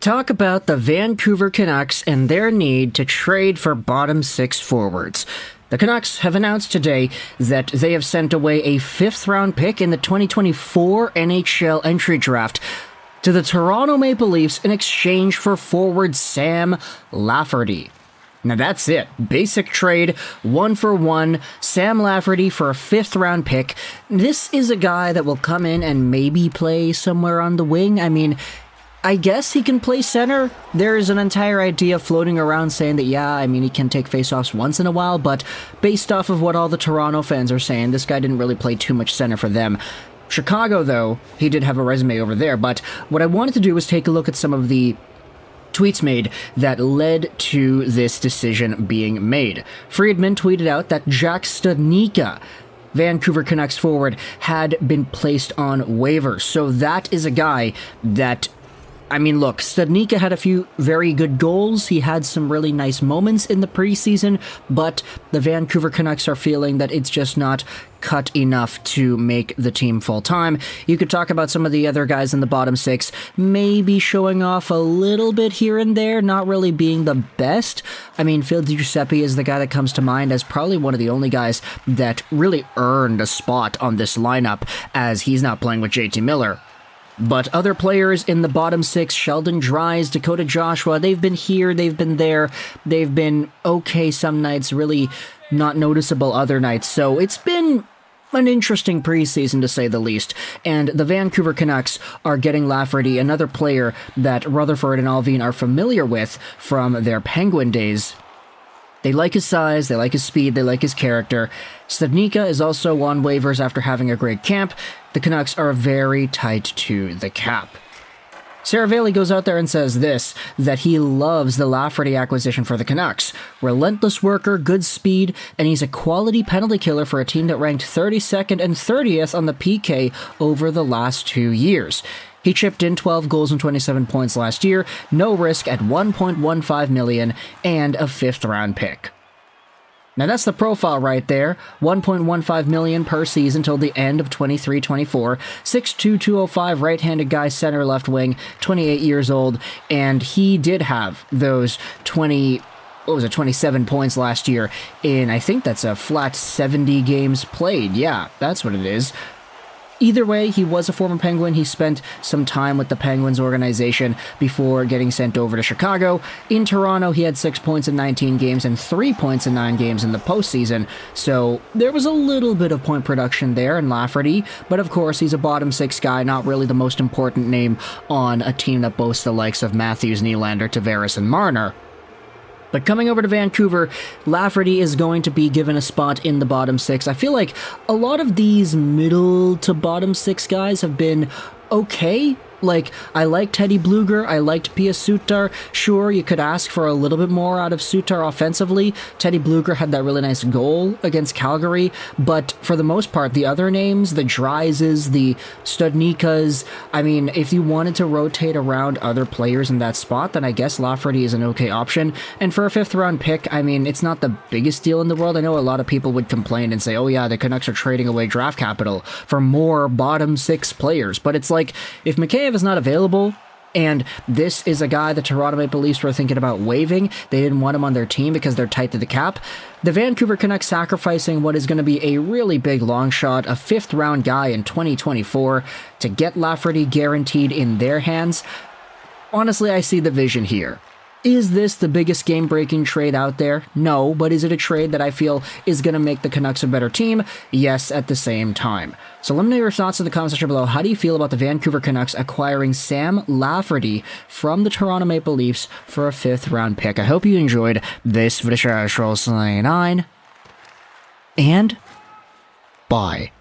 talk about the Vancouver Canucks and their need to trade for bottom six forwards. The Canucks have announced today that they have sent away a fifth-round pick in the 2024 NHL Entry Draft to the Toronto Maple Leafs in exchange for forward Sam Lafferty. Now that's it. Basic trade, 1-for-1, Sam Lafferty for a fifth-round pick. This is a guy that will come in and maybe play somewhere on the wing. I guess he can play center. There is an entire idea floating around saying that, he can take faceoffs once in a while, but based off of what all the Toronto fans are saying, this guy didn't really play too much center for them. Chicago, though, he did have a resume over there, but what I wanted to do was take a look at some of the tweets made that led to this decision being made. Friedman tweeted out that Jack Studnicka, Vancouver Canucks forward, had been placed on waivers. So that is a guy that, Studnicka had a few very good goals. He had some really nice moments in the preseason, but the Vancouver Canucks are feeling that it's just not cut enough to make the team full-time. You could talk about some of the other guys in the bottom six, maybe showing off a little bit here and there, not really being the best. Phil Giuseppe is the guy that comes to mind as probably one of the only guys that really earned a spot on this lineup, as he's not playing with JT Miller. But other players in the bottom six, Sheldon Dries, Dakota Joshua, they've been here, they've been there, they've been okay some nights, really not noticeable other nights. So it's been an interesting preseason, to say the least. And the Vancouver Canucks are getting Lafferty, another player that Rutherford and Alvin are familiar with from their Penguin days. They like his size, they like his speed, they like his character. Studnicka is also on waivers after having a great camp. The Canucks are very tight to the cap. Saravalli goes out there and says this, that he loves the Lafferty acquisition for the Canucks. Relentless worker, good speed, and he's a quality penalty killer for a team that ranked 32nd and 30th on the PK over the last 2 years. He chipped in 12 goals and 27 points last year, no risk at $1.15 million, and a fifth-round pick. Now that's the profile right there, $1.15 million per season till the end of 23-24, 6'2", 205 right-handed guy, center left wing, 28 years old, and he did have those 27 points last year in, I think that's a flat 70 games played. Yeah, that's what it is. Either way, he was a former Penguin. He spent some time with the Penguins organization before getting sent over to Chicago. In Toronto, he had 6 points in 19 games and 3 points in 9 games in the postseason, so there was a little bit of point production there in Lafferty, but of course, he's a bottom six guy, not really the most important name on a team that boasts the likes of Matthews, Nylander, Tavares, and Marner. But coming over to Vancouver, Lafferty is going to be given a spot in the bottom six. I feel like a lot of these middle to bottom six guys have been okay. I liked Teddy Bluger, I liked Pia Sutar. Sure, you could ask for a little bit more out of Sutar offensively. Teddy Bluger had that really nice goal against Calgary, but for the most part, the other names, the Drieses, the Studnickas, if you wanted to rotate around other players in that spot, then I guess Lafferty is an okay option. And for a fifth-round pick, it's not the biggest deal in the world. I know a lot of people would complain and say, oh yeah, the Canucks are trading away draft capital for more bottom six players, but it's like, if McKay is not available, and this is a guy the Toronto Maple Leafs were thinking about waiving. They didn't want him on their team because they're tight to the cap. The Vancouver Canucks sacrificing what is going to be a really big long shot, a fifth-round guy in 2024, to get Lafferty guaranteed in their hands. Honestly, I see the vision here. Is this the biggest game-breaking trade out there? No, but is it a trade that I feel is going to make the Canucks a better team? Yes, at the same time. So let me know your thoughts in the comment section below. How do you feel about the Vancouver Canucks acquiring Sam Lafferty from the Toronto Maple Leafs for a fifth-round pick? I hope you enjoyed this video, and bye.